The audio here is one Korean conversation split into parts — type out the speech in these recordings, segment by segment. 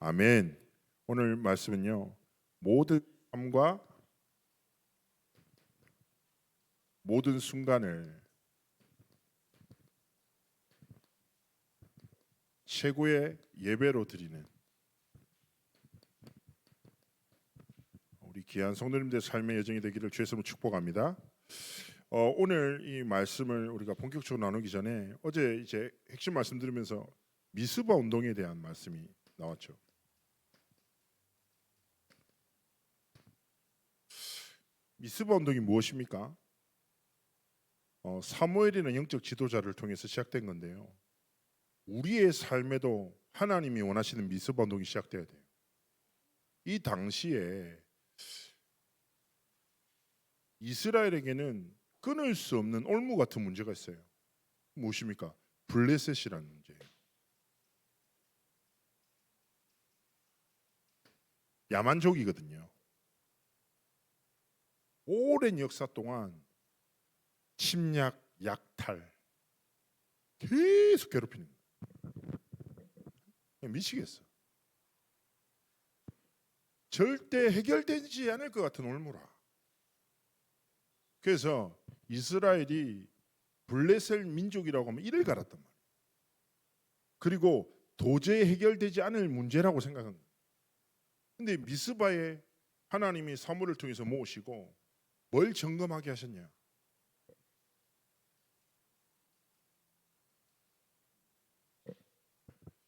아멘. 오늘 말씀은요. 모든 삶과 모든 순간을 최고의 예배로 드리는 우리 귀한 성도님들의 삶의 여정이 되기를 주의 이름으로 축복합니다. 오늘 이 말씀을 우리가 본격적으로 나누기 전에 어제 이제 핵심 말씀 들으면서 미스바 운동에 대한 말씀이 나왔죠. 미스바 운동이 무엇입니까? 사무엘이라는 영적 지도자를 통해서 시작된 건데요. 우리의 삶에도 하나님이 원하시는 미스바 운동이 시작돼야 돼요. 이 당시에 이스라엘에게는 끊을 수 없는 올무 같은 문제가 있어요. 무엇입니까? 블레셋이라는 문제예요. 야만족이거든요. 오랜 역사 동안 침략, 약탈 계속 괴롭히는 거예요. 미치겠어. 절대 해결되지 않을 것 같은 올무라. 그래서 이스라엘이 블레셋 민족이라고 하면 이를 갈았단 말이에요. 그리고 도저히 해결되지 않을 문제라고 생각한 거예요. 근데 미스바에 하나님이 사무엘을 통해서 모으시고 뭘 점검하게 하셨냐?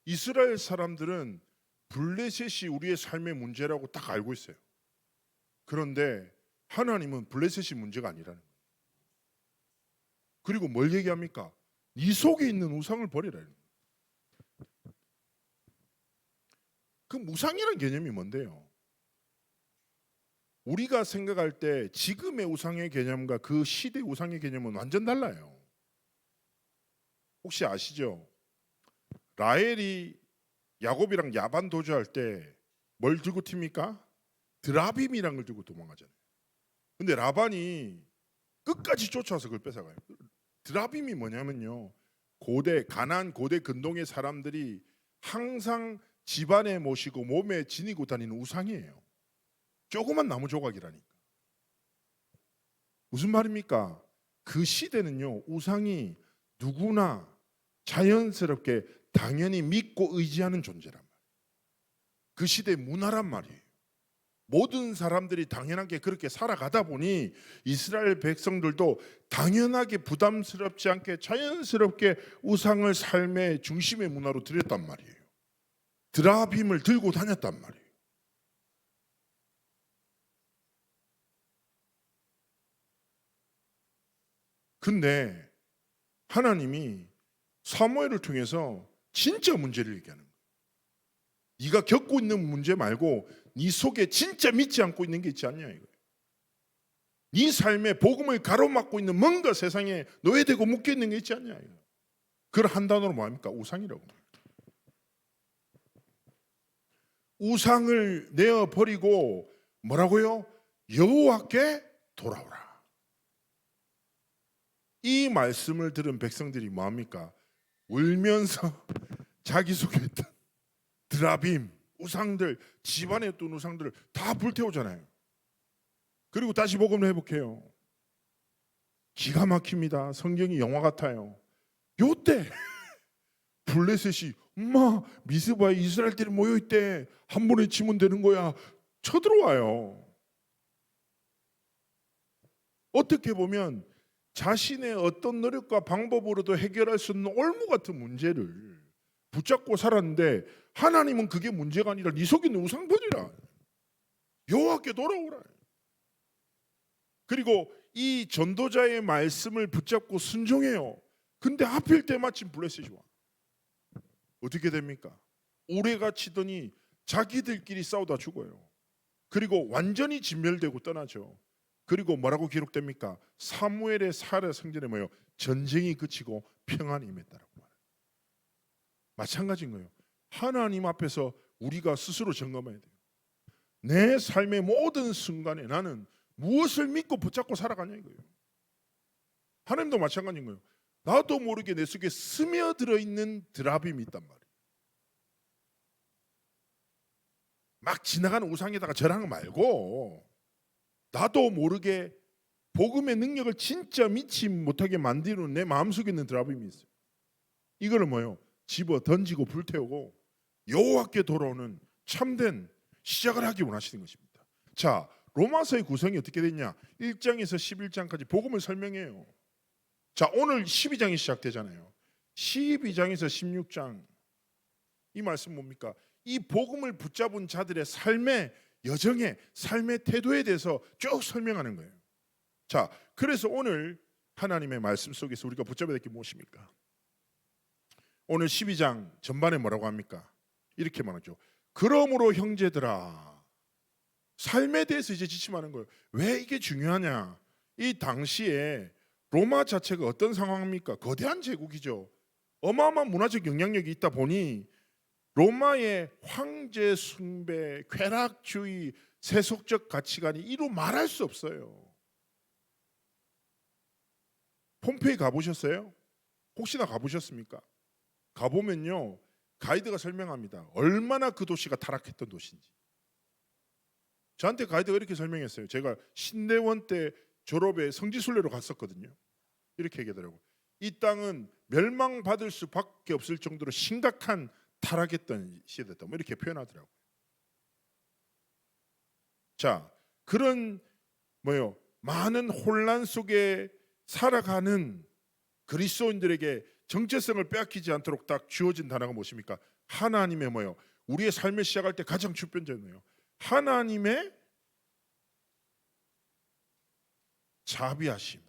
이스라엘 사람들은 블레셋이 우리의 삶의 문제라고 딱 알고 있어요. 그런데 하나님은 블레셋이 문제가 아니라는 거예요. 그리고 뭘 얘기합니까? 네 속에 있는 우상을 버리라는 거예요. 그 우상이라는 개념이 뭔데요? 우리가 생각할 때 지금의 우상의 개념과 그 시대 우상의 개념은 완전 달라요. 혹시 아시죠? 라헬이 야곱이랑 야반 도주할 때 뭘 들고 튑니까? 드라빔이란 걸 들고 도망가잖아요. 근데 라반이 끝까지 쫓아와서 그걸 뺏어가요. 드라빔이 뭐냐면요, 고대 가나안 고대 근동의 사람들이 항상 집안에 모시고 몸에 지니고 다니는 우상이에요. 조그만 나무 조각이라니까. 무슨 말입니까? 그 시대는요, 우상이 누구나 자연스럽게 당연히 믿고 의지하는 존재란 말이에요. 그 시대 문화란 말이에요. 모든 사람들이 당연하게 그렇게 살아가다 보니 이스라엘 백성들도 당연하게 부담스럽지 않게 자연스럽게 우상을 삶의 중심의 문화로 들였단 말이에요. 드라빔을 들고 다녔단 말이에요. 근데 하나님이 사무엘을 통해서 진짜 문제를 얘기하는 거예요. 네가 겪고 있는 문제 말고 네 속에 진짜 믿지 않고 있는 게 있지 않냐 이거예요. 네 삶에 복음을 가로막고 있는 뭔가 세상에 노예되고 묶여 있는 게 있지 않냐 이거예요. 그걸 한 단어로 뭐합니까? 우상이라고. 우상을 내어버리고 뭐라고요? 여호와께 돌아오라. 이 말씀을 들은 백성들이 뭐합니까? 울면서 자기 속에 있던 드라빔, 우상들, 집안에 있던 우상들을 다 불태우잖아요. 그리고 다시 복음을 회복해요. 기가 막힙니다. 성경이 영화 같아요. 요때 블레셋이 엄마 미스바에 이스라엘들이 모여있대. 한 번에 치면 되는 거야. 쳐들어와요. 어떻게 보면 자신의 어떤 노력과 방법으로도 해결할 수 없는 올무 같은 문제를 붙잡고 살았는데 하나님은 그게 문제가 아니라 네 속에 있는 우상 버리라. 여호와께 돌아오라. 그리고 이 전도자의 말씀을 붙잡고 순종해요. 근데 하필 때마침 블레셋이 와. 어떻게 됩니까? 오래가 치더니 자기들끼리 싸우다 죽어요. 그리고 완전히 진멸되고 떠나죠. 그리고 뭐라고 기록됩니까? 사무엘의 사례 성전에 뭐요? 전쟁이 그치고 평안이 임했다라고 말해요. 마찬가지인 거예요. 하나님 앞에서 우리가 스스로 점검해야 돼요. 내 삶의 모든 순간에 나는 무엇을 믿고 붙잡고 살아가냐 이거예요. 하나님도 마찬가지인 거예요. 나도 모르게 내 속에 스며들어 있는 드라빔이 있단 말이에요. 막 지나가는 우상에다가 절하는 거 말고 나도 모르게 복음의 능력을 진짜 믿지 못하게 만드는 내 마음속에 있는 드라빔이 있어요. 이거를 뭐요? 집어 던지고 불태우고 여호와께 돌아오는 참된 시작을 하기 원하시는 것입니다. 자, 로마서의 구성이 어떻게 됐냐? 1장에서 11장까지 복음을 설명해요. 자, 오늘 12장이 시작되잖아요. 12장에서 16장 이 말씀 뭡니까? 이 복음을 붙잡은 자들의 삶의 여정에, 삶의 태도에 대해서 쭉 설명하는 거예요. 자, 그래서 오늘 하나님의 말씀 속에서 우리가 붙잡아야 될 게 무엇입니까? 오늘 12장 전반에 뭐라고 합니까? 이렇게 말하죠. 그러므로 형제들아, 삶에 대해서 이제 지침하는 거예요. 왜 이게 중요하냐? 이 당시에 로마 자체가 어떤 상황입니까? 거대한 제국이죠. 어마어마한 문화적 영향력이 있다 보니 로마의 황제 숭배, 쾌락주의, 세속적 가치관이 이루 말할 수 없어요. 폼페이 가보셨어요? 혹시나 가보셨습니까? 가보면요, 가이드가 설명합니다. 얼마나 그 도시가 타락했던 도시인지. 저한테 가이드가 이렇게 설명했어요. 제가 신대원 때 졸업에 성지순례로 갔었거든요. 이렇게 얘기하더라고요. 이 땅은 멸망받을 수밖에 없을 정도로 심각한 타락했던 시대다. 뭐 이렇게 표현하더라고요. 자, 그런 많은 혼란 속에 살아가는 그리스도인들에게 정체성을 빼앗기지 않도록 딱 주어진 단어가 무엇입니까? 하나님의 우리의 삶을 시작할 때 가장 주변적이에요. 하나님의 자비하심.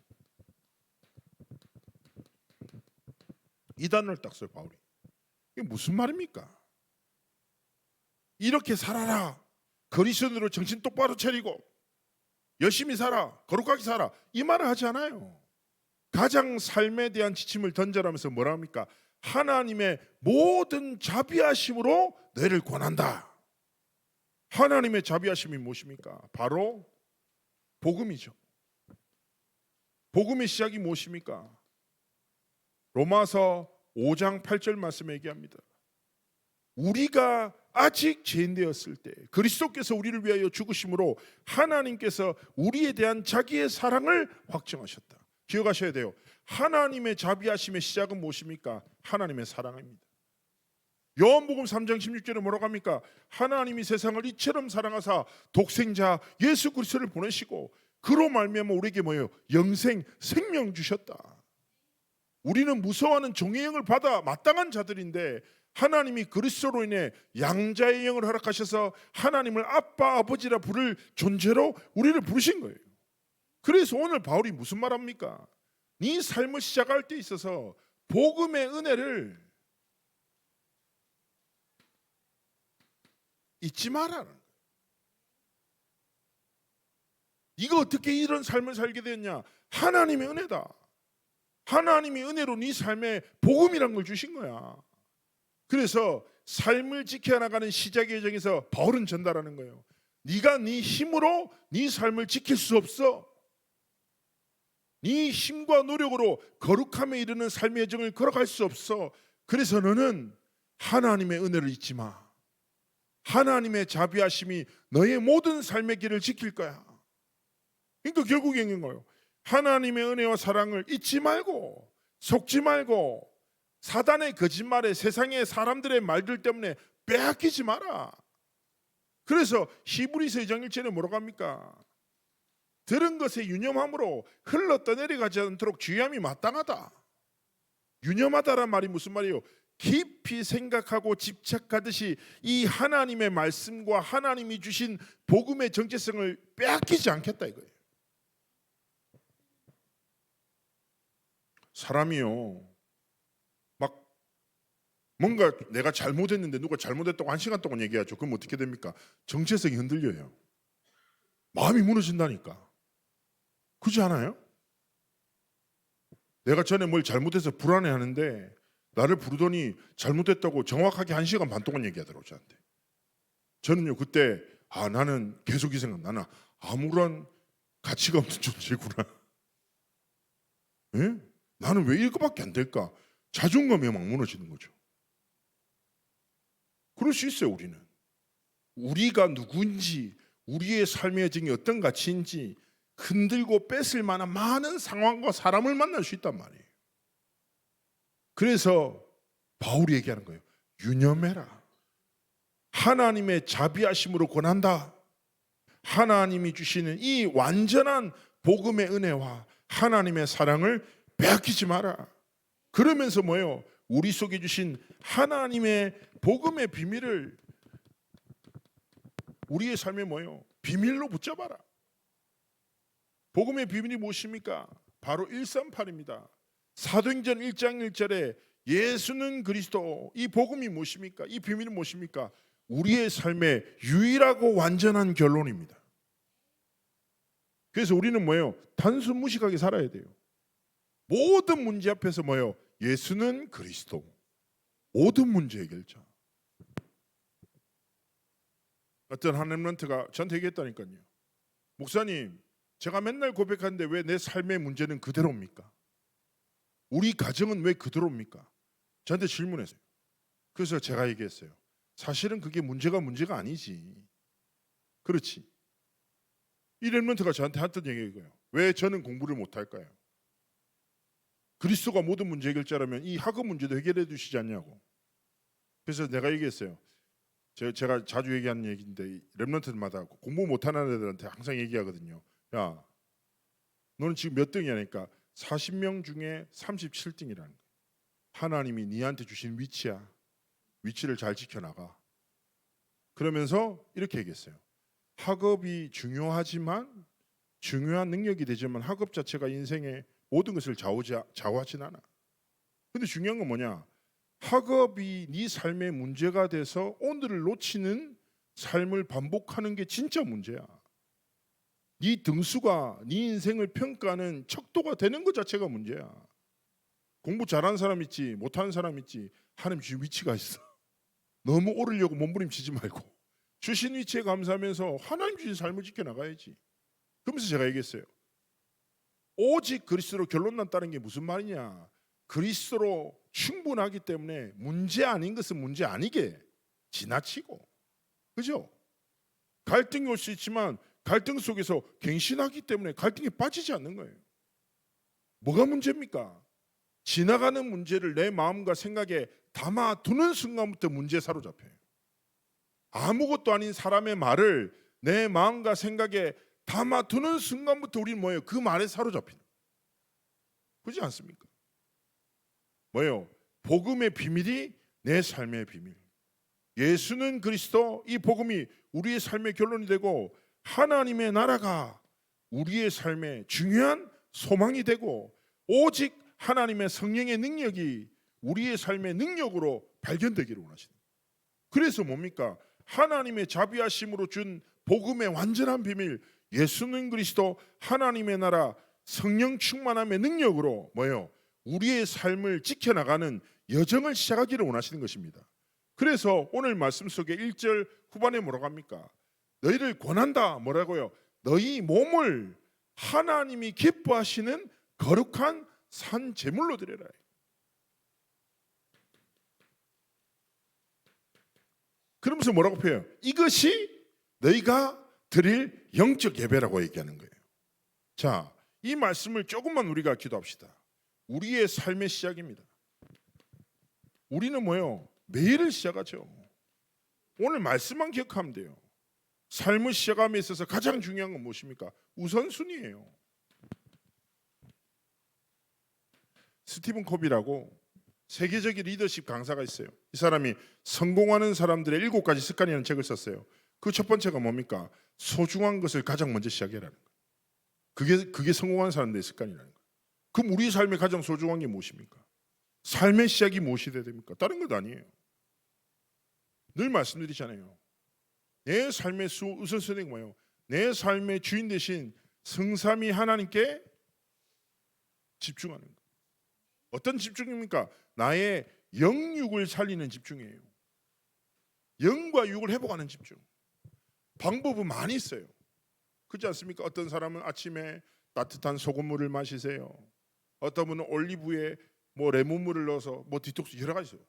이 단어를 딱 써요, 바울이. 이게 무슨 말입니까? 이렇게 살아라. 그리스도인으로 정신 똑바로 차리고 열심히 살아, 거룩하게 살아. 이 말을 하지 않아요. 가장 삶에 대한 지침을 던져라면서 뭐라 합니까? 하나님의 모든 자비하심으로 너희를 권한다. 하나님의 자비하심이 무엇입니까? 바로 복음이죠. 복음의 시작이 무엇입니까? 로마서 5장 8절 말씀에 얘기합니다. 우리가 아직 죄인 되었을 때 그리스도께서 우리를 위하여 죽으심으로 하나님께서 우리에 대한 자기의 사랑을 확정하셨다. 기억하셔야 돼요. 하나님의 자비하심의 시작은 무엇입니까? 하나님의 사랑입니다. 요한복음 3장 16절에 뭐라고 합니까? 하나님이 세상을 이처럼 사랑하사 독생자 예수 그리스도를 보내시고 그로 말미암아 우리에게 영생 생명 주셨다. 우리는 무서워하는 종의 영을 받아 마땅한 자들인데 하나님이 그리스도로 인해 양자의 영을 허락하셔서 하나님을 아빠 아버지라 부를 존재로 우리를 부르신 거예요. 그래서 오늘 바울이 무슨 말합니까? 네 삶을 시작할 때 있어서 복음의 은혜를 잊지 마라. 네가 어떻게 이런 삶을 살게 됐냐? 하나님의 은혜다. 하나님이 은혜로 네 삶에 복음이란 걸 주신 거야. 그래서 삶을 지켜나가는 시작의 여정에서 바울은 전달하는 거예요. 네가 네 힘으로 네 삶을 지킬 수 없어. 네 힘과 노력으로 거룩함에 이르는 삶의 여정을 걸어갈 수 없어. 그래서 너는 하나님의 은혜를 잊지 마. 하나님의 자비하심이 너의 모든 삶의 길을 지킬 거야. 그러니까 결국 얘기한 거예요. 하나님의 은혜와 사랑을 잊지 말고 속지 말고 사단의 거짓말에 세상의 사람들의 말들 때문에 빼앗기지 마라. 그래서 히브리서 2장 1절에 뭐라고 합니까? 들은 것에 유념함으로 흘러 떠내려가지 않도록 주의함이 마땅하다. 유념하다란 말이 무슨 말이에요? 깊이 생각하고 집착하듯이 이 하나님의 말씀과 하나님이 주신 복음의 정체성을 빼앗기지 않겠다 이거예요. 사람이요 막 뭔가 내가 잘못했는데 누가 잘못했다고 1시간 동안 얘기하죠. 그럼 어떻게 됩니까? 정체성이 흔들려요. 마음이 무너진다니까. 그렇지 않아요? 내가 전에 뭘 잘못해서 불안해하는데 나를 부르더니 잘못했다고 정확하게 1시간 반 동안 얘기하더라고요. 저한테. 저는요 그때 나는 계속 이 생각. 나는 아무런 가치가 없는 존재구나. 예? 나는 왜 이거밖에 안 될까? 자존감이 막 무너지는 거죠. 그럴 수 있어요 우리는. 우리가 누구인지, 우리의 삶의 여정이 어떤 가치인지 흔들고 뺏을 만한 많은 상황과 사람을 만날 수 있단 말이에요. 그래서 바울이 얘기하는 거예요. 유념해라. 하나님의 자비하심으로 권한다. 하나님이 주시는 이 완전한 복음의 은혜와 하나님의 사랑을 빼앗기지 마라. 그러면서 뭐예요? 우리 속에 주신 하나님의 복음의 비밀을 우리의 삶에 뭐예요? 비밀로 붙잡아라. 복음의 비밀이 무엇입니까? 바로 138입니다. 사도행전 1장 1절에 예수는 그리스도, 이 복음이 무엇입니까? 이 비밀이 무엇입니까? 우리의 삶의 유일하고 완전한 결론입니다. 그래서 우리는 뭐예요? 단순 무식하게 살아야 돼요. 모든 문제 앞에서 뭐예요? 예수는 그리스도. 모든 문제 해결자. 어떤 한 렘넌트가 저한테 얘기했다니까요. 목사님, 제가 맨날 고백하는데 왜 내 삶의 문제는 그대로입니까? 우리 가정은 왜 그대로입니까? 저한테 질문했어요. 그래서 제가 얘기했어요. 사실은 그게 문제가 아니지. 그렇지. 이 렘넌트가 저한테 했던 얘기예요. 왜 저는 공부를 못할까요? 그리스도가 모든 문제 해결자라면 이 학업 문제도 해결해 주시지 않냐고. 그래서 내가 얘기했어요. 제가 자주 얘기하는 얘기인데 렘넌트들마다 공부 못하는 애들한테 항상 얘기하거든요. 야, 너는 지금 몇 등이냐니까 40명 중에 37등이라는 거야. 하나님이 니한테 주신 위치야. 위치를 잘 지켜나가. 그러면서 이렇게 얘기했어요. 학업이 중요하지만 중요한 능력이 되지만 학업 자체가 인생의 모든 것을 좌우하진 않아. 근데 중요한 건 뭐냐? 학업이 네 삶의 문제가 돼서 오늘을 놓치는 삶을 반복하는 게 진짜 문제야. 네 등수가 네 인생을 평가하는 척도가 되는 것 자체가 문제야. 공부 잘하는 사람 있지, 못하는 사람 있지. 하나님 주신 위치가 있어. 너무 오르려고 몸부림치지 말고 주신 위치에 감사하면서 하나님 주신 삶을 지켜나가야지. 그러면서 제가 얘기했어요. 오직 그리스도로 결론 났다는 게 무슨 말이냐? 그리스도로 충분하기 때문에 문제 아닌 것은 문제 아니게 지나치고, 그죠? 갈등이 올 수 있지만 갈등 속에서 갱신하기 때문에 갈등에 빠지지 않는 거예요. 뭐가 문제입니까? 지나가는 문제를 내 마음과 생각에 담아두는 순간부터 문제에 사로잡혀요. 아무것도 아닌 사람의 말을 내 마음과 생각에 담아두는 순간부터 우리는 뭐예요? 그 말에 사로잡히는. 그렇지 않습니까? 뭐예요? 복음의 비밀이 내 삶의 비밀. 예수는 그리스도, 이 복음이 우리의 삶의 결론이 되고 하나님의 나라가 우리의 삶의 중요한 소망이 되고 오직 하나님의 성령의 능력이 우리의 삶의 능력으로 발견되기를 원하시는. 그래서 뭡니까? 하나님의 자비하심으로 준 복음의 완전한 비밀, 예수는 그리스도, 하나님의 나라, 성령 충만함의 능력으로 뭐예요? 우리의 삶을 지켜나가는 여정을 시작하기를 원하시는 것입니다. 그래서 오늘 말씀 속에 1절 후반에 뭐라고 합니까? 너희를 권한다. 뭐라고요? 너희 몸을 하나님이 기뻐하시는 거룩한 산 제물로 드려라. 그러면서 뭐라고 표현해요? 이것이 너희가 드릴 영적 예배라고 얘기하는 거예요. 자, 이 말씀을 조금만 우리가 기도합시다. 우리의 삶의 시작입니다. 우리는 뭐예요? 매일을 시작하죠. 오늘 말씀만 기억하면 돼요. 삶을 시작함에 있어서 가장 중요한 건 무엇입니까? 우선순위예요. 스티븐 코비라고 세계적인 리더십 강사가 있어요. 이 사람이 성공하는 사람들의 7가지 습관이라는 책을 썼어요. 그 첫 번째가 뭡니까? 소중한 것을 가장 먼저 시작해라는 거예요. 그게 성공하는 사람들의 습관이라는 거예요. 그럼 우리 삶에 가장 소중한 게 무엇입니까? 삶의 시작이 무엇이 돼야 됩니까? 다른 것 아니에요. 늘 말씀드리잖아요. 내 삶의 우선순위가 뭐예요? 내 삶의 주인 되신 성삼위 하나님께 집중하는 거예요. 어떤 집중입니까? 나의 영육을 살리는 집중이에요. 영과 육을 회복하는 집중. 방법은 많이 있어요. 그렇지 않습니까? 어떤 사람은 아침에 따뜻한 소금물을 마시세요. 어떤 분은 올리브에 레몬물을 넣어서 디톡스 여러 가지 있어요.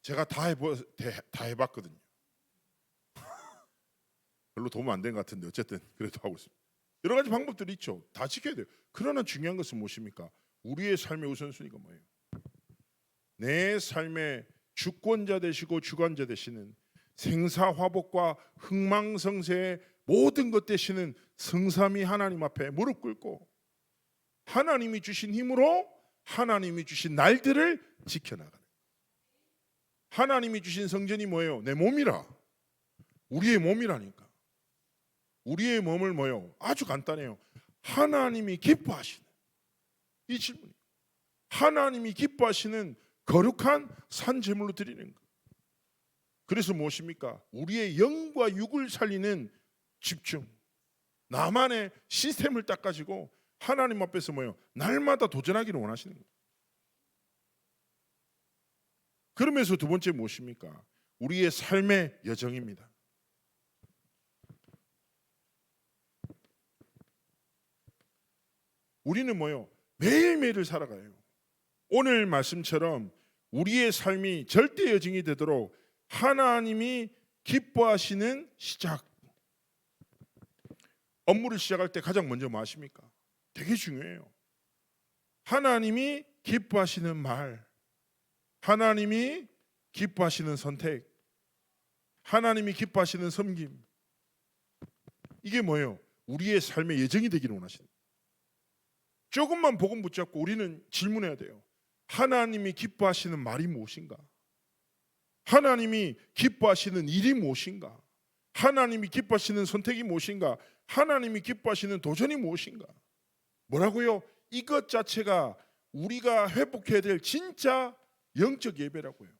제가 다 해봤거든요. 별로 도움 안 된 것 같은데 어쨌든 그래도 하고 있습니다. 여러 가지 방법들이 있죠. 다 지켜야 돼요. 그러나 중요한 것은 무엇입니까? 우리의 삶의 우선순위가 뭐예요? 내 삶의 주권자 되시고 주관자 되시는 생사화복과 흥망성쇠의 모든 것 되시는 성삼위 하나님 앞에 무릎 꿇고 하나님이 주신 힘으로 하나님이 주신 날들을 지켜나가는, 하나님이 주신 성전이 뭐예요? 내 몸이라. 우리의 몸이라니까. 우리의 몸을 뭐예요? 아주 간단해요. 하나님이 기뻐하시는, 이 질문이에요. 하나님이 기뻐하시는 거룩한 산제물로 드리는 것. 그래서 무엇입니까? 우리의 영과 육을 살리는 집중, 나만의 시스템을 딱 가지고 하나님 앞에서 뭐예요? 날마다 도전하기를 원하시는 거예요. 그러면서 두 번째 무엇입니까? 우리의 삶의 여정입니다. 우리는 뭐예요? 매일매일을 살아가요. 오늘 말씀처럼 우리의 삶이 절대 여정이 되도록 하나님이 기뻐하시는 시작. 업무를 시작할 때 가장 먼저 뭐 하십니까? 되게 중요해요. 하나님이 기뻐하시는 말, 하나님이 기뻐하시는 선택, 하나님이 기뻐하시는 섬김. 이게 뭐예요? 우리의 삶의 예정이 되기를 원하시는. 조금만 복음 붙잡고 우리는 질문해야 돼요. 하나님이 기뻐하시는 말이 무엇인가? 하나님이 기뻐하시는 일이 무엇인가? 하나님이 기뻐하시는 선택이 무엇인가? 하나님이 기뻐하시는 도전이 무엇인가? 뭐라고요? 이것 자체가 우리가 회복해야 될 진짜 영적 예배라고요.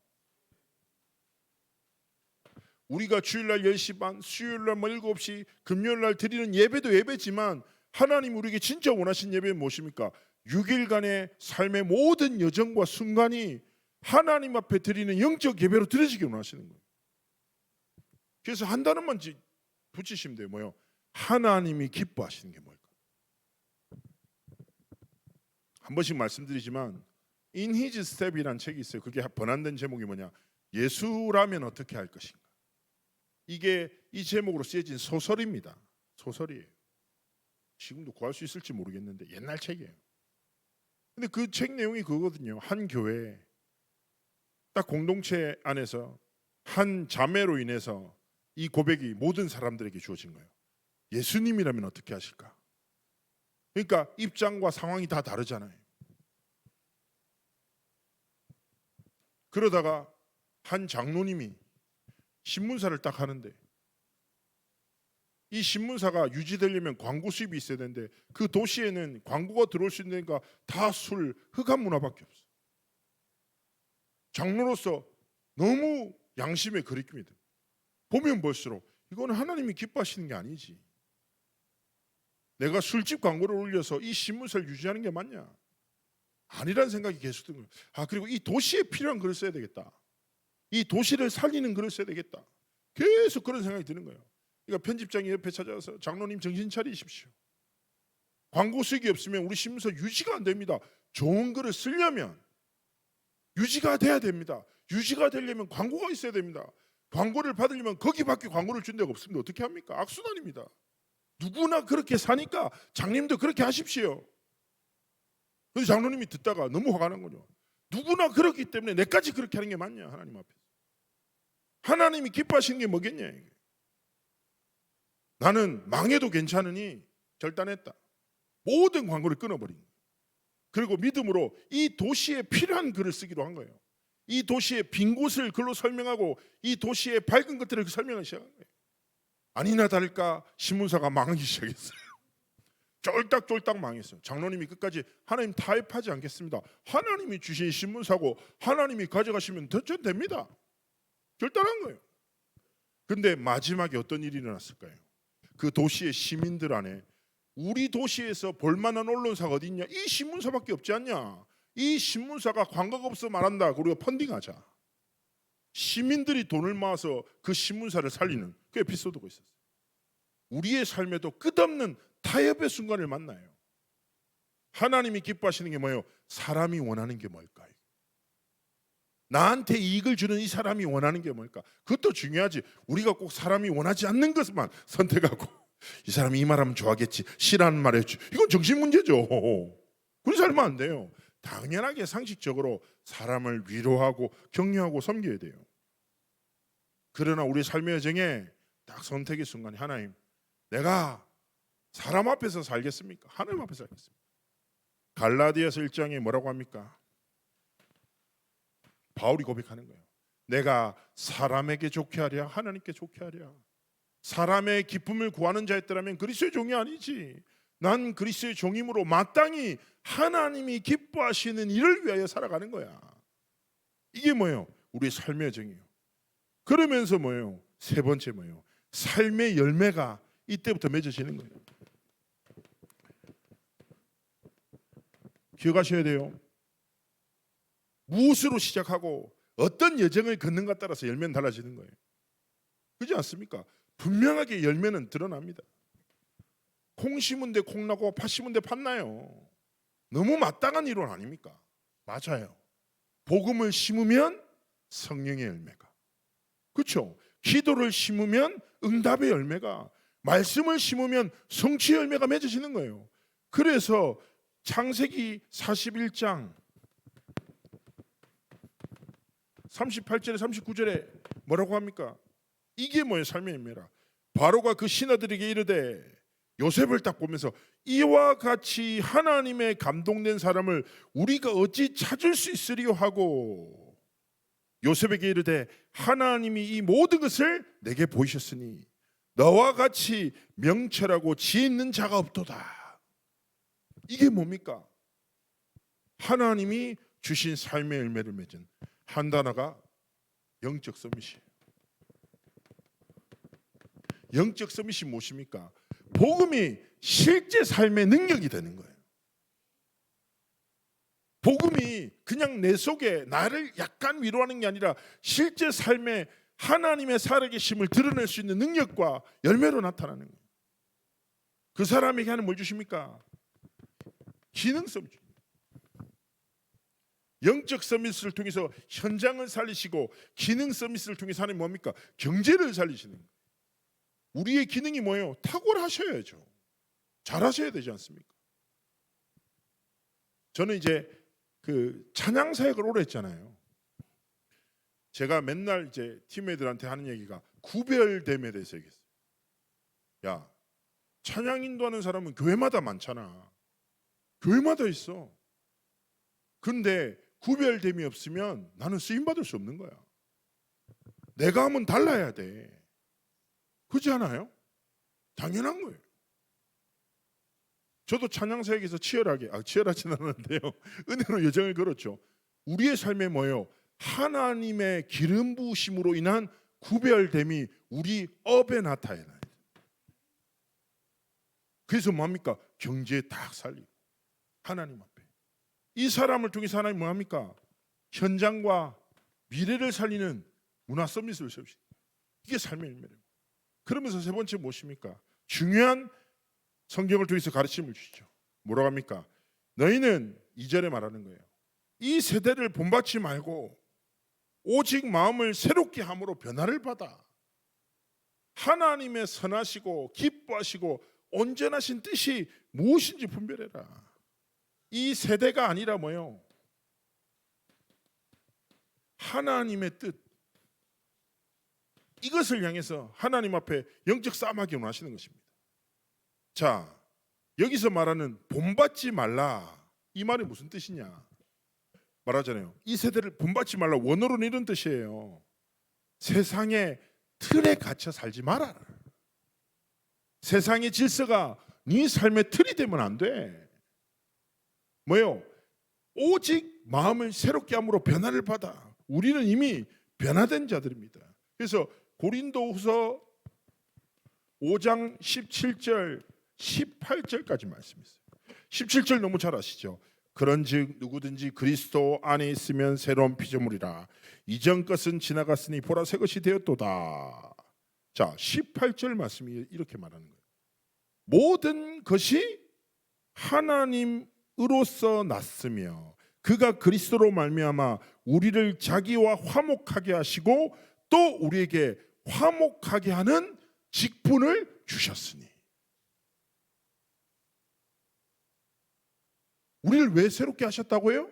우리가 주일날 10시 반, 수요일날 7시, 금요일날 드리는 예배도 예배지만 하나님 우리에게 진짜 원하신 예배는 무엇입니까? 6일간의 삶의 모든 여정과 순간이 하나님 앞에 드리는 영적 예배로 드려지길 원하시는 거예요. 그래서 한 단어만 붙이시면 돼요. 뭐요? 하나님이 기뻐하시는 게 뭘까? 한 번씩 말씀드리지만 In His Step이라는 책이 있어요. 그게 번안된 제목이 뭐냐? 예수라면 어떻게 할 것인가? 이게 이 제목으로 쓰여진 소설입니다. 소설이에요. 지금도 구할 수 있을지 모르겠는데 옛날 책이에요. 근데 그 책 내용이 그거거든요. 한 교회 딱 공동체 안에서 한 자매로 인해서 이 고백이 모든 사람들에게 주어진 거예요. 예수님이라면 어떻게 하실까? 그러니까 입장과 상황이 다 다르잖아요. 그러다가 한 장로님이 신문사를 딱 하는데 이 신문사가 유지되려면 광고 수입이 있어야 되는데 그 도시에는 광고가 들어올 수 있는 데가 다 술, 흑암 문화밖에 없어. 장로로서 너무 양심에 거리낌이 돼. 보면 볼수록 이거는 하나님이 기뻐하시는 게 아니지. 내가 술집 광고를 올려서 이 신문사를 유지하는 게 맞냐? 아니라는 생각이 계속 드는 거예요. 그리고 이 도시에 필요한 글을 써야 되겠다. 이 도시를 살리는 글을 써야 되겠다. 계속 그런 생각이 드는 거예요. 그러니까 편집장이 옆에 찾아와서 장로님 정신 차리십시오. 광고 수익이 없으면 우리 신문사 유지가 안 됩니다. 좋은 글을 쓰려면 유지가 돼야 됩니다. 유지가 되려면 광고가 있어야 됩니다. 광고를 받으려면 거기밖에 광고를 준 데가 없습니다. 어떻게 합니까? 악순환입니다. 누구나 그렇게 사니까 장님도 그렇게 하십시오. 그래서 장로님이 듣다가 너무 화가 난 거죠. 누구나 그렇기 때문에 내까지 그렇게 하는 게 맞냐? 하나님 앞에서. 하나님이 기뻐하시는 게 뭐겠냐? 이게. 나는 망해도 괜찮으니 결단했다. 모든 광고를 끊어버린 거예요. 그리고 믿음으로 이 도시에 필요한 글을 쓰기로 한 거예요. 이 도시의 빈 곳을 글로 설명하고 이 도시의 밝은 것들을 설명하기 시작한 거예요. 아니나 다를까 신문사가 망하기 시작했어요. 쫄딱쫄딱 망했어요. 장로님이 끝까지 하나님 타협하지 않겠습니다. 하나님이 주신 신문사고 하나님이 가져가시면 전 됩니다. 결단한 거예요. 근데 마지막에 어떤 일이 일어났을까요? 그 도시의 시민들 안에 우리 도시에서 볼만한 언론사가 어디 있냐? 이 신문사밖에 없지 않냐? 이 신문사가 광고가 없어 말한다. 우리가 펀딩하자. 시민들이 돈을 모아서 그 신문사를 살리는 그 에피소드가 있었어요. 우리의 삶에도 끝없는 타협의 순간을 만나요. 하나님이 기뻐하시는 게 뭐예요? 사람이 원하는 게 뭘까요? 나한테 이익을 주는 이 사람이 원하는 게 뭘까? 그것도 중요하지. 우리가 꼭 사람이 원하지 않는 것만 선택하고 이 사람이 이 말하면 좋아하겠지, 싫어하는 말 했지, 이건 정신 문제죠. 그렇게 살면 안 돼요. 당연하게 상식적으로 사람을 위로하고 격려하고 섬겨야 돼요. 그러나 우리 삶의 여정에 딱 선택의 순간에 하나님, 내가 사람 앞에서 살겠습니까? 하나님 앞에서 살겠습니까? 갈라디아서 1장에 뭐라고 합니까? 바울이 고백하는 거예요. 내가 사람에게 좋게 하랴 하나님께 좋게 하랴. 사람의 기쁨을 구하는 자였더라면 그리스도의 종이 아니지. 난 그리스도의 종임으로 마땅히 하나님이 기뻐하시는 일을 위하여 살아가는 거야. 이게 뭐예요? 우리의 삶의 여정이에요. 그러면서 뭐예요? 세 번째 뭐예요? 삶의 열매가 이때부터 맺어지는 거예요. 기억하셔야 돼요. 무엇으로 시작하고 어떤 여정을 걷는가 따라서 열매는 달라지는 거예요. 그렇지 않습니까? 분명하게 열매는 드러납니다. 콩 심은 데 콩 나고 팥 심은 데 팥 나요. 너무 마땅한 이론 아닙니까? 맞아요. 복음을 심으면 성령의 열매가, 그렇죠? 기도를 심으면 응답의 열매가, 말씀을 심으면 성취의 열매가 맺어지는 거예요. 그래서 창세기 41장 38절에 39절에 뭐라고 합니까? 이게 뭐예요? 삶의 열매라. 바로가 그 신하들에게 이르되, 요셉을 딱 보면서 이와 같이 하나님의 감동된 사람을 우리가 어찌 찾을 수 있으리요 하고 요셉에게 이르되, 하나님이 이 모든 것을 내게 보이셨으니 너와 같이 명철하고 지혜 있는 자가 없도다. 이게 뭡니까? 하나님이 주신 삶의 열매를 맺은 한 단어가 영적 서밋이에요. 영적 서밋이 무엇입니까? 복음이 실제 삶의 능력이 되는 거예요. 복음이 그냥 내 속에 나를 약간 위로하는 게 아니라 실제 삶에 하나님의 살아계심을 드러낼 수 있는 능력과 열매로 나타나는 거예요. 그 사람에게 하는 뭘 주십니까? 기능 서밋. 영적 서밋을 통해서 현장을 살리시고, 기능 서밋을 통해서 하는 뭡니까? 경제를 살리시는 거예요. 우리의 기능이 뭐예요? 탁월하셔야죠. 잘하셔야 되지 않습니까? 저는 이제 그 찬양 사역을 오래 했잖아요. 제가 맨날 이제 팀애들한테 하는 얘기가 구별됨에 대해서 얘기했어요. 야, 찬양 인도하는 사람은 교회마다 많잖아. 교회마다 있어. 근데 구별됨이 없으면 나는 쓰임 받을 수 없는 거야. 내가 하면 달라야 돼. 그렇지 않아요? 당연한 거예요. 저도 찬양 사역에서 치열하지는 않았는데요, 은혜로 여정을 걸었죠. 우리의 삶에 뭐예요? 하나님의 기름 부으심으로 인한 구별됨이 우리 업에 나타나요. 그래서 뭡니까? 경제에 딱 살리고 하나님 앞에 이 사람을 통해서 하나님 뭐합니까? 현장과 미래를 살리는 문화 서밋을 세우시. 이게 삶의 열매예요. 그러면서 세 번째 무엇입니까? 중요한 성경을 통해서 가르침을 주시죠. 뭐라고 합니까? 너희는 2절에 말하는 거예요. 이 세대를 본받지 말고 오직 마음을 새롭게 함으로 변화를 받아 하나님의 선하시고 기뻐하시고 온전하신 뜻이 무엇인지 분별해라. 이 세대가 아니라 뭐요? 하나님의 뜻, 이것을 향해서 하나님 앞에 영적 싸움하기 원하시는 것입니다. 자, 여기서 말하는 본받지 말라, 이 말이 무슨 뜻이냐? 말하잖아요. 이 세대를 본받지 말라, 원어로는 이런 뜻이에요. 세상의 틀에 갇혀 살지 마라. 세상의 질서가 네 삶의 틀이 되면 안 돼. 뭐요? 오직 마음을 새롭게 함으로 변화를 받아. 우리는 이미 변화된 자들입니다. 그래서 고린도후서 5장 17절 18절까지 말씀했어요. 17절 너무 잘 아시죠? 그런즉 누구든지 그리스도 안에 있으면 새로운 피조물이라, 이전 것은 지나갔으니 보라 새 것이 되었도다. 자, 18절 말씀이 이렇게 말하는 거예요. 모든 것이 하나님으로서 났으며 그가 그리스도로 말미암아 우리를 자기와 화목하게 하시고 또 우리에게 화목하게 하는 직분을 주셨으니. 우리를 왜 새롭게 하셨다고요?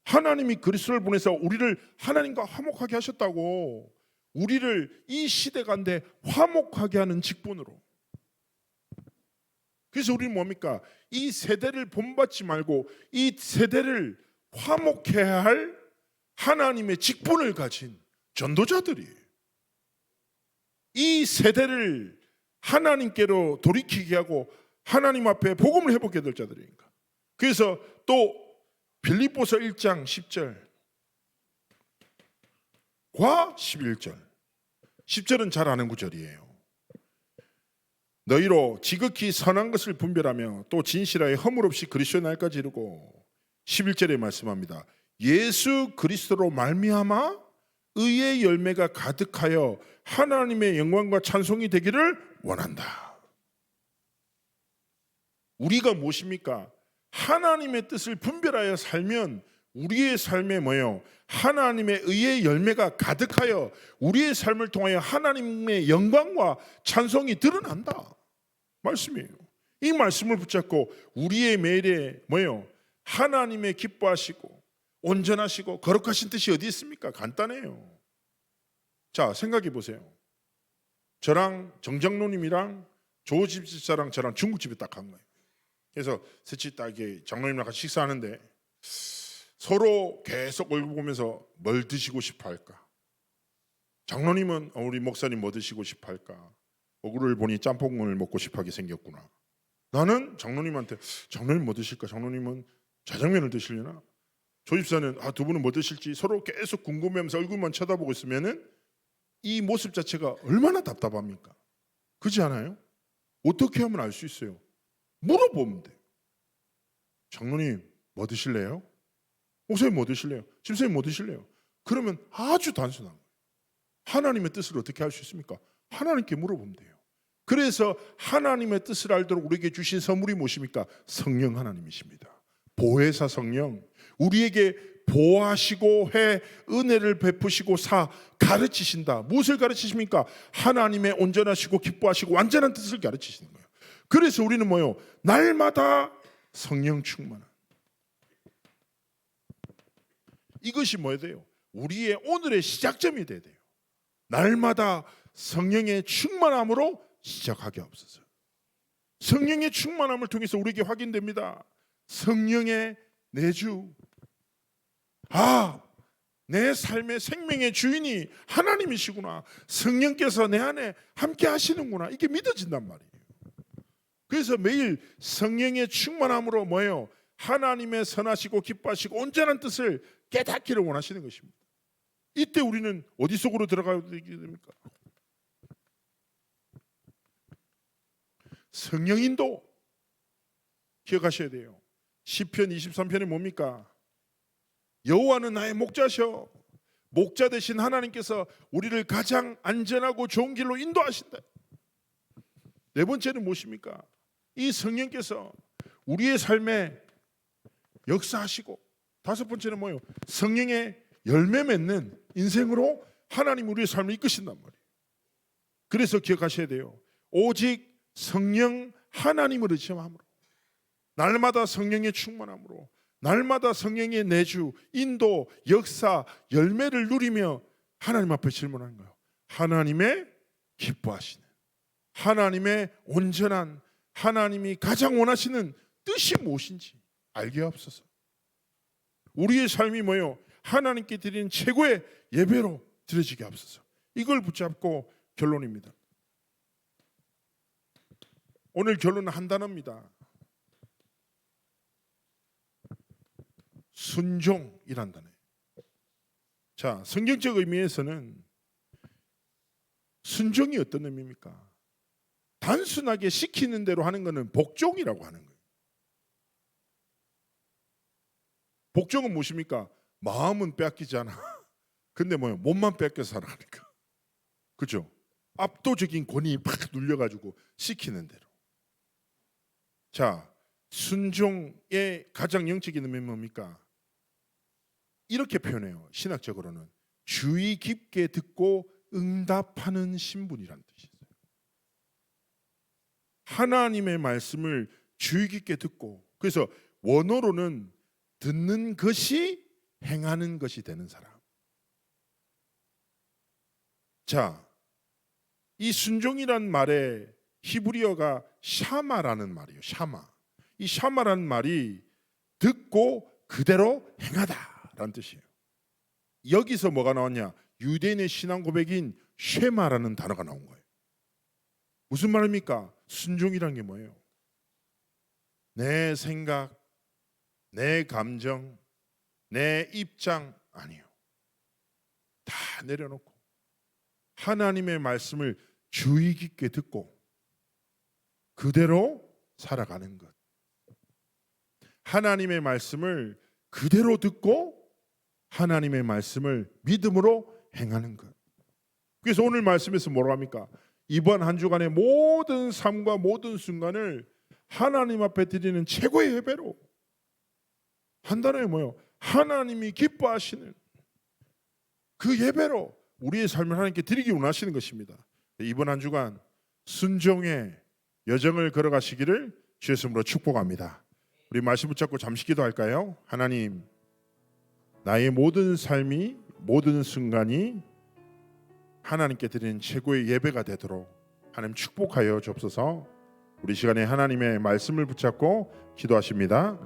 하나님이 그리스도를 보내서 우리를 하나님과 화목하게 하셨다고. 우리를 이 시대 가운데 화목하게 하는 직분으로. 그래서 우리는 뭡니까? 이 세대를 본받지 말고 이 세대를 화목해야 할 하나님의 직분을 가진 전도자들이, 이 세대를 하나님께로 돌이키게 하고 하나님 앞에 복음을 회복해야 될 자들이니까. 그래서 또 빌립보서 1장 10절과 11절. 10절은 잘 아는 구절이에요. 너희로 지극히 선한 것을 분별하며 또 진실하여 허물 없이 그리스도의 날까지 이루고. 11절에 말씀합니다. 예수 그리스도로 말미암아 의의 열매가 가득하여 하나님의 영광과 찬송이 되기를 원한다. 우리가 무엇입니까? 하나님의 뜻을 분별하여 살면 우리의 삶에 뭐예요? 하나님의 의의 열매가 가득하여 우리의 삶을 통하여 하나님의 영광과 찬송이 드러난다 말씀이에요. 이 말씀을 붙잡고 우리의 매일에 뭐예요? 하나님의 기뻐하시고 온전하시고 거룩하신 뜻이 어디 있습니까? 간단해요. 자, 생각해 보세요. 저랑 정장로님이랑 조집사랑 저랑 중국집에 딱 간 거예요. 그래서 셋이 딱 장로님이랑 같이 식사하는데 서로 계속 얼굴 보면서 뭘 드시고 싶어 할까? 장로님은 우리 목사님 뭐 드시고 싶어 할까? 얼굴을 보니 짬뽕을 먹고 싶어 하게 생겼구나. 나는 장로님한테 장로님 뭐 드실까? 장로님은 자장면을 드시려나? 조집사는 두 분은 뭐 드실지 서로 계속 궁금해하면서 얼굴만 쳐다보고 있으면은 이 모습 자체가 얼마나 답답합니까? 그렇지 않아요? 어떻게 하면 알 수 있어요? 물어보면 돼요. 장로님 뭐 드실래요? 목사님 뭐 드실래요? 집사님 뭐 드실래요? 그러면 아주 단순한 거예요. 하나님의 뜻을 어떻게 알 수 있습니까? 하나님께 물어보면 돼요. 그래서 하나님의 뜻을 알도록 우리에게 주신 선물이 무엇입니까? 성령 하나님이십니다. 보혜사 성령, 우리에게 보호하시고 해 은혜를 베푸시고 가르치신다. 무엇을 가르치십니까? 하나님의 온전하시고 기뻐하시고 완전한 뜻을 가르치시는 거예요. 그래서 우리는 뭐요? 날마다 성령 충만한, 이것이 뭐야 돼요? 우리의 오늘의 시작점이 돼야 돼요. 날마다 성령의 충만함으로 시작하게 없어서. 성령의 충만함을 통해서 우리에게 확인됩니다. 성령의 내주. 내 삶의 생명의 주인이 하나님이시구나. 성령께서 내 안에 함께 하시는구나. 이게 믿어진단 말이에요. 그래서 매일 성령의 충만함으로 뭐예요? 하나님의 선하시고 기뻐하시고 온전한 뜻을 깨닫기를 원하시는 것입니다. 이때 우리는 어디 속으로 들어가야 됩니까? 성령인도 기억하셔야 돼요. 시편 23편이 뭡니까? 여호와는 나의 목자셔. 목자 되신 하나님께서 우리를 가장 안전하고 좋은 길로 인도하신다. 네 번째는 무엇입니까? 이 성령께서 우리의 삶에 역사하시고, 다섯 번째는 뭐예요? 성령의 열매 맺는 인생으로 하나님 우리의 삶을 이끄신단 말이에요. 그래서 기억하셔야 돼요. 오직 성령 하나님을 의지함으로, 날마다 성령의 충만함으로, 날마다 성령의 내주, 인도, 역사, 열매를 누리며 하나님 앞에 질문하는 거예요. 하나님의 기뻐하시는, 하나님의 온전한, 하나님이 가장 원하시는 뜻이 무엇인지 알게 하옵소서. 우리의 삶이 뭐예요? 하나님께 드리는 최고의 예배로 드려지게 하옵소서. 이걸 붙잡고 결론입니다. 오늘 결론은 한 단어입니다. 순종이란 단어예요. 자, 성경적 의미에서는 순종이 어떤 의미입니까? 단순하게 시키는 대로 하는 것은 복종이라고 하는 거예요. 복종은 무엇입니까? 마음은 빼앗기지 않아. 근데 뭐예요? 몸만 뺏겨서 살아가니까. 그렇죠? 압도적인 권위 팍 눌려가지고 시키는 대로. 자, 순종의 가장 영적인 의미는 뭡니까? 이렇게 표현해요. 신학적으로는 주의 깊게 듣고 응답하는 신분이라는 뜻이 있어요. 하나님의 말씀을 주의 깊게 듣고, 그래서 원어로는 듣는 것이 행하는 것이 되는 사람. 자, 이 순종이란 말에 히브리어가 샤마라는 말이에요. 샤마. 이 샤마라는 말이 듣고 그대로 행하다라는 뜻이에요. 여기서 뭐가 나왔냐? 유대인의 신앙 고백인 쉐마라는 단어가 나온 거예요. 무슨 말입니까? 순종이란 게 뭐예요? 내 생각, 내 감정, 내 입장 아니에요. 다 내려놓고 하나님의 말씀을 주의 깊게 듣고 그대로 살아가는 것. 하나님의 말씀을 그대로 듣고 하나님의 말씀을 믿음으로 행하는 것. 그래서 오늘 말씀에서 뭐라고 합니까? 이번 한 주간의 모든 삶과 모든 순간을 하나님 앞에 드리는 최고의 예배로 한다는 게 뭐예요? 하나님이 기뻐하시는 그 예배로 우리의 삶을 하나님께 드리기 원하시는 것입니다. 이번 한 주간 순종의 여정을 걸어가시기를 주의 이름으로 축복합니다. 우리 말씀 붙잡고 잠시 기도할까요? 하나님, 나의 모든 삶이, 모든 순간이 하나님께 드리는 최고의 예배가 되도록 하나님 축복하여 주옵소서. 우리 시간에 하나님의 말씀을 붙잡고 기도하십니다.